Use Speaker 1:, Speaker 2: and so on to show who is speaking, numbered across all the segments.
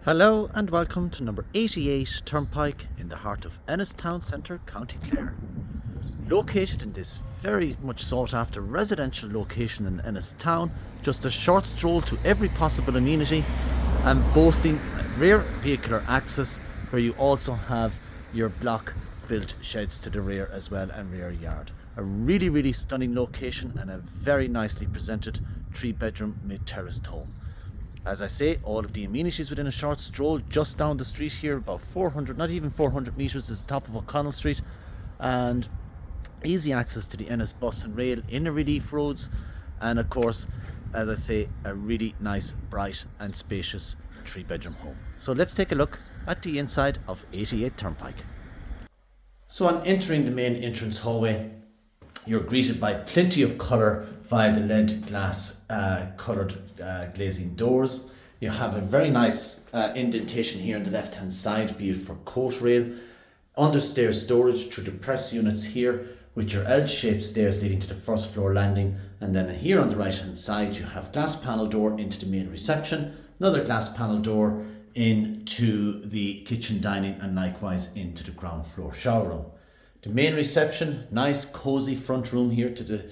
Speaker 1: Hello and welcome to number 88 Turnpike in the heart of Ennis town centre, County Clare. Located in this very much sought after residential location in Ennis town, just a short stroll to every possible amenity and boasting rear vehicular access, where you also have your block built sheds to the rear as well and rear yard. A really stunning location and a very nicely presented 3-bedroom mid-terraced home. As I say, all of the amenities within a short stroll just down the street here, about 400, not even 400 metres is the top of O'Connell Street, and easy access to the Ennis bus and rail, inner relief roads, and of course, as I say, a really nice, bright and spacious 3-bedroom home. So let's take a look at the inside of 88 Turnpike. So on entering the main entrance hallway, you're greeted by plenty of colour via the lead glass coloured glazing doors. You have a very nice indentation here on the left hand side, be it for coat rail, understairs storage through the press units here with your L-shaped stairs leading to the first floor landing, and then here on the right hand side you have glass panel door into the main reception, another glass panel door into the kitchen dining, and likewise into the ground floor shower room. The main reception, nice cozy front room here to the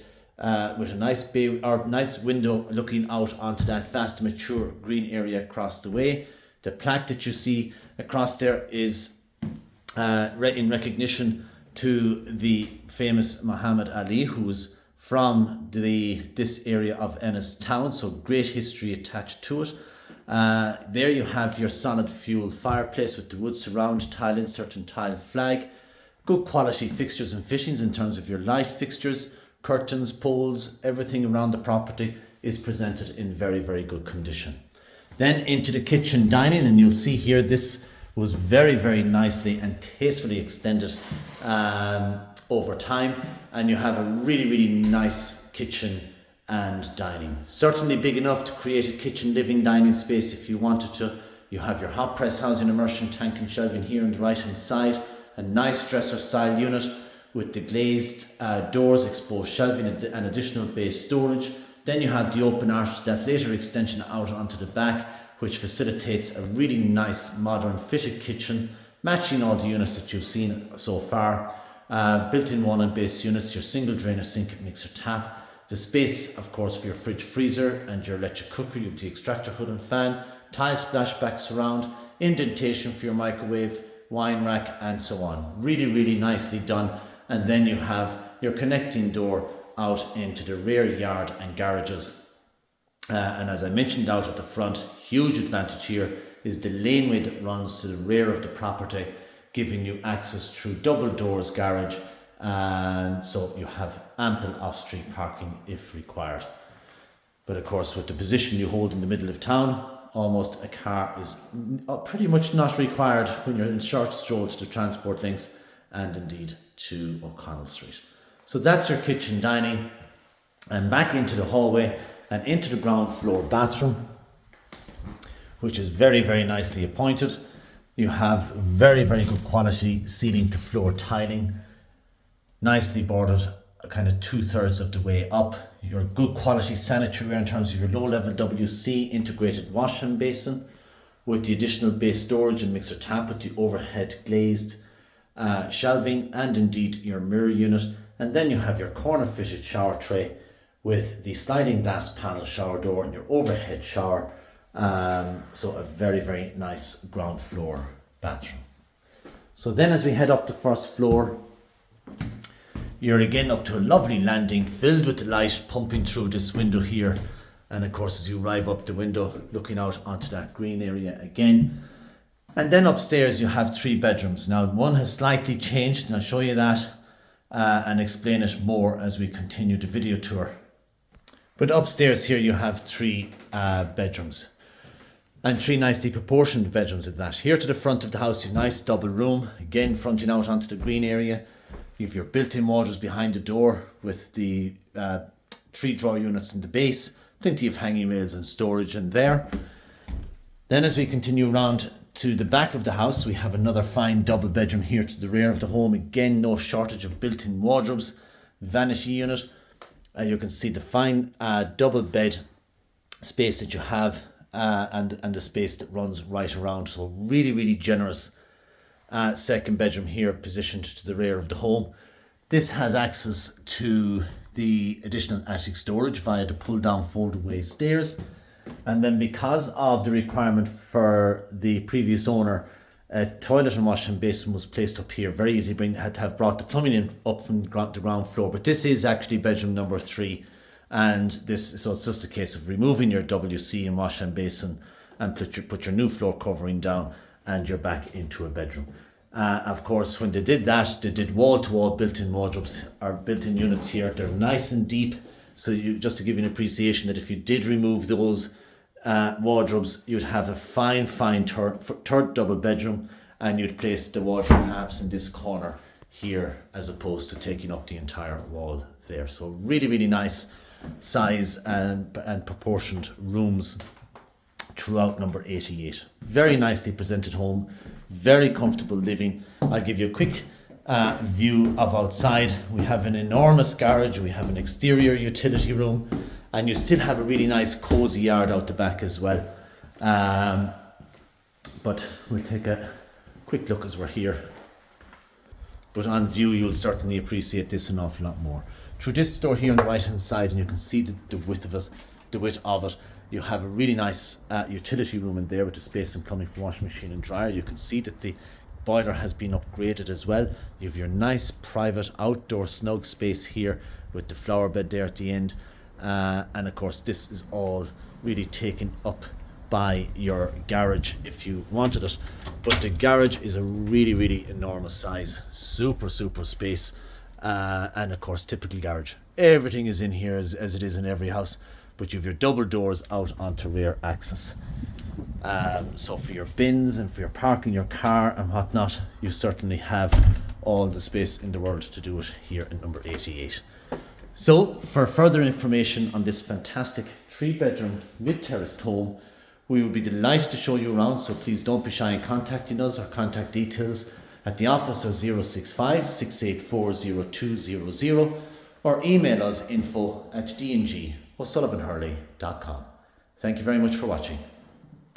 Speaker 1: with a nice bay or nice window looking out onto that vast mature green area across the way. The plaque that you see across there is in recognition to the famous Muhammad Ali, who was from this area of Ennis town, so great history attached to it. There you have your solid fuel fireplace with the wood surround, tile insert and tile flag. Good quality fixtures and fittings in terms of your light fixtures, curtains, poles, everything around the property is presented in very good condition. Then into the kitchen dining, and you'll see here this was very nicely and tastefully extended over time, and you have a really nice kitchen and dining. Certainly big enough to create a kitchen living dining space if you wanted to. You have your hot press housing, immersion tank and shelving here on the right hand side. A nice dresser style unit with the glazed doors, exposed shelving and additional bay storage. Then you have the open arch, that later extension out onto the back, which facilitates a really nice modern fitted kitchen, matching all the units that you've seen so far. Built-in wall and base units, your single drainer sink mixer tap, the space of course for your fridge freezer and your electric cooker. You have the extractor hood and fan, tile splashback surround, indentation for your microwave, wine rack and so on. Really nicely done. And then you have your connecting door out into the rear yard and garages. And as I mentioned out at the front, huge advantage here is the laneway that runs to the rear of the property, giving you access through double doors garage, and so you have ample off-street parking if required. But of course, with the position you hold in the middle of town, almost a car is pretty much not required when you're in short stroll to the transport links and indeed to O'Connell Street. So that's your kitchen dining, and back into the hallway and into the ground floor bathroom, which is very nicely appointed. You have very good quality ceiling to floor tiling, nicely bordered kind of 2/3 of the way up. Your good quality sanitary in terms of your low level WC integrated wash and basin with the additional base storage and mixer tap with the overhead glazed shelving and indeed your mirror unit. And then you have your corner fitted shower tray with the sliding glass panel shower door and your overhead shower. So a very nice ground floor bathroom. So then as we head up the first floor, you're again up to a lovely landing filled with the light pumping through this window here. And of course, as you arrive up the window, looking out onto that green area again. And then upstairs you have 3 bedrooms. Now one has slightly changed, and I'll show you that and explain it more as we continue the video tour. But upstairs here you have 3 bedrooms. And 3 nicely proportioned bedrooms at that. Here to the front of the house, you have a nice double room, again fronting out onto the green area. You have your built-in wardrobes behind the door with the 3 drawer units in the base, plenty of hanging rails and storage in there. Then as we continue around to the back of the house, we have another fine double bedroom here to the rear of the home. Again, no shortage of built-in wardrobes, vanity unit. You can see the fine double bed space that you have and the space that runs right around. So really, really generous second bedroom here, positioned to the rear of the home. This has access to the additional attic storage via the pull down fold away stairs. And then because of the requirement for the previous owner, a toilet and washing basin was placed up here. Very easy, had to have brought the plumbing in up from the ground floor. But this is actually bedroom number 3. And so it's just a case of removing your WC and wash and basin and put your new floor covering down, and you're back into a bedroom. Of course, when they did that, they did wall-to-wall built-in wardrobes or built-in units here. They're nice and deep. So just to give you an appreciation that if you did remove those wardrobes, you'd have a fine third double bedroom, and you'd place the wardrobe perhaps in this corner here as opposed to taking up the entire wall there. So really, really nice size and proportioned rooms throughout number 88. Very nicely presented home, very comfortable living. I'll give you a quick view of outside. We have an enormous garage, we have an exterior utility room, and you still have a really nice cozy yard out the back as well. But we'll take a quick look as we're here. But on view, you'll certainly appreciate this an awful lot more. Through this door here on the right hand side, and you can see the width of it, you have a really nice utility room in there with the space and plumbing for washing machine and dryer. You can see that the boiler has been upgraded as well. You have your nice private outdoor snug space here with the flower bed there at the end. And of course, this is all really taken up by your garage if you wanted it. But the garage is a really, really enormous size, super space. And of course, typical garage. Everything is in here as it is in every house, but you have your double doors out onto rear access. So for your bins and for your parking your car and whatnot, you certainly have all the space in the world to do it here in number 88. So for further information on this fantastic 3-bedroom mid-terraced home, we would be delighted to show you around, so please don't be shy in contacting us. Our contact details at the office are 065 684 0200 or email us info@dngosullivanhurley.com. Thank you very much for watching.